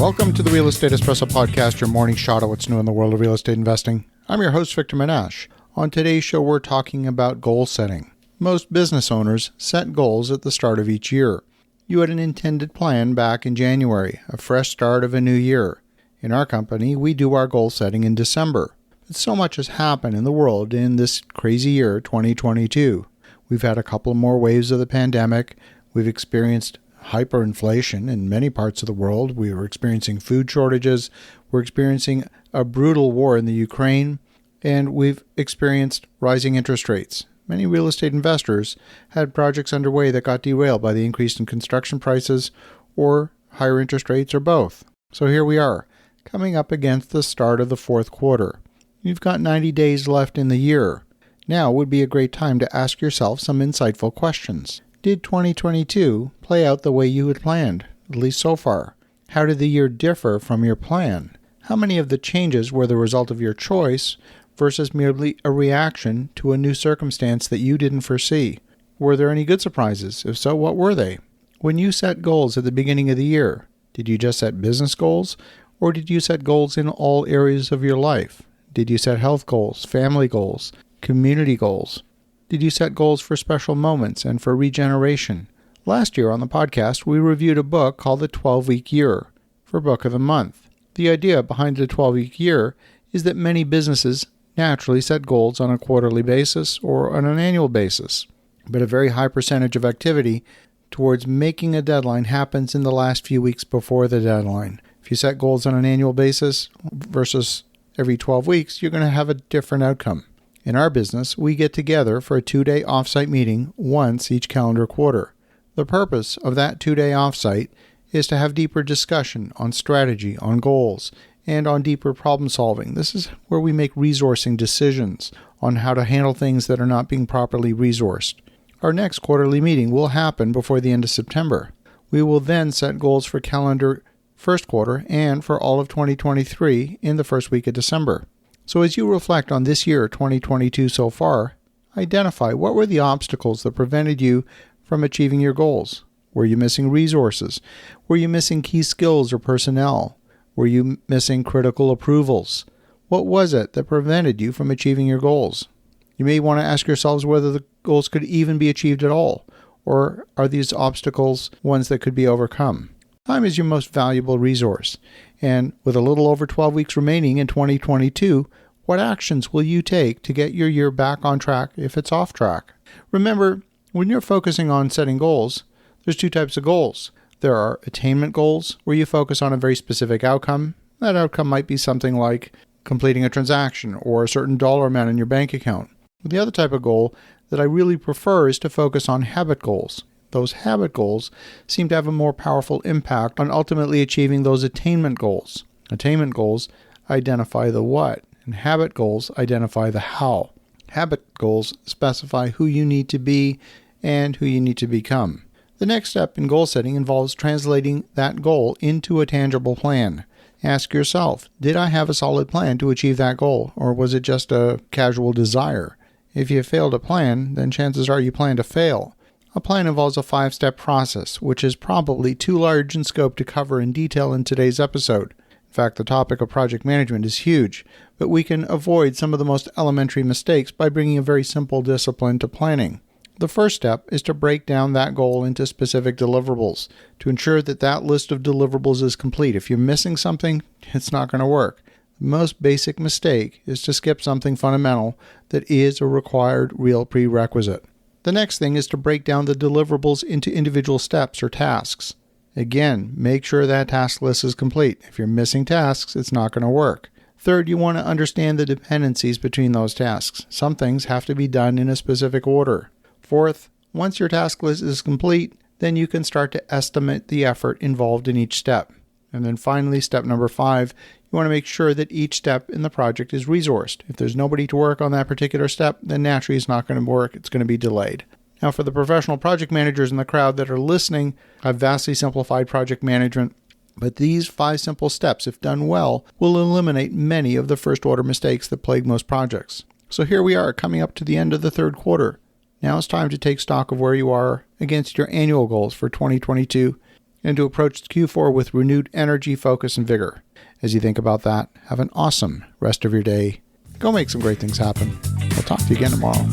Welcome to the Real Estate Espresso Podcast, your morning shot at what's new in the world of real estate investing. I'm your host, Victor Menasce. On today's show, we're talking about goal setting. Most business owners set goals at the start of each year. You had an intended plan back in January, a fresh start of a new year. In our company, we do our goal setting in December. But so much has happened in the world in this crazy year, 2022. We've had a couple more waves of the pandemic. We've experienced hyperinflation in many parts of the world. We are experiencing food shortages. We're experiencing a brutal war in the Ukraine. And we've experienced rising interest rates. Many real estate investors had projects underway that got derailed by the increase in construction prices or higher interest rates or both. So here we are, coming up against the start of the fourth quarter. You've got 90 days left in the year. Now would be a great time to ask yourself some insightful questions. Did 2022 play out the way you had planned, at least so far? How did the year differ from your plan? How many of the changes were the result of your choice versus merely a reaction to a new circumstance that you didn't foresee? Were there any good surprises? If so, what were they? When you set goals at the beginning of the year, did you just set business goals, or did you set goals in all areas of your life? Did you set health goals, family goals, community goals? Did you set goals for special moments and for regeneration? Last year on the podcast, we reviewed a book called The 12-Week Year for Book of the Month. The idea behind the 12-week year is that many businesses naturally set goals on a quarterly basis or on an annual basis, but a very high percentage of activity towards making a deadline happens in the last few weeks before the deadline. If you set goals on an annual basis versus every 12 weeks, you're going to have a different outcome. In our business, we get together for a 2-day offsite meeting once each calendar quarter. The purpose of that 2-day offsite is to have deeper discussion on strategy, on goals, and on deeper problem solving. This is where we make resourcing decisions on how to handle things that are not being properly resourced. Our next quarterly meeting will happen before the end of September. We will then set goals for calendar first quarter and for all of 2023 in the first week of December. So as you reflect on this year, 2022 so far, identify what were the obstacles that prevented you from achieving your goals. Were you missing resources? Were you missing key skills or personnel? Were you missing critical approvals? What was it that prevented you from achieving your goals? You may want to ask yourselves whether the goals could even be achieved at all, or are these obstacles ones that could be overcome? Time is your most valuable resource, and with a little over 12 weeks remaining in 2022, what actions will you take to get your year back on track if it's off track? Remember, when you're focusing on setting goals, there's two types of goals. There are attainment goals, where you focus on a very specific outcome. That outcome might be something like completing a transaction or a certain dollar amount in your bank account. The other type of goal that I really prefer is to focus on habit goals. Those habit goals seem to have a more powerful impact on ultimately achieving those attainment goals. Attainment goals identify the what, and habit goals identify the how. Habit goals specify who you need to be and who you need to become. The next step in goal setting involves translating that goal into a tangible plan. Ask yourself, did I have a solid plan to achieve that goal, or was it just a casual desire? If you failed a plan, then chances are you plan to fail. A plan involves a 5-step process, which is probably too large in scope to cover in detail in today's episode. In fact, the topic of project management is huge, but we can avoid some of the most elementary mistakes by bringing a very simple discipline to planning. The first step is to break down that goal into specific deliverables to ensure that that list of deliverables is complete. If you're missing something, it's not going to work. The most basic mistake is to skip something fundamental that is a required real prerequisite. The next thing is to break down the deliverables into individual steps or tasks. Again, make sure that task list is complete. If you're missing tasks, it's not going to work. Third, you want to understand the dependencies between those tasks. Some things have to be done in a specific order. Fourth, once your task list is complete, then you can start to estimate the effort involved in each step. And then finally, step number 5, you want to make sure that each step in the project is resourced. If there's nobody to work on that particular step, then naturally it's not going to work. It's going to be delayed. Now, for the professional project managers in the crowd that are listening, I've vastly simplified project management, but these 5 simple steps, if done well, will eliminate many of the first-order mistakes that plague most projects. So here we are, coming up to the end of the third quarter. Now it's time to take stock of where you are against your annual goals for 2022 and to approach Q4 with renewed energy, focus, and vigor. As you think about that, have an awesome rest of your day. Go make some great things happen. I'll talk to you again tomorrow.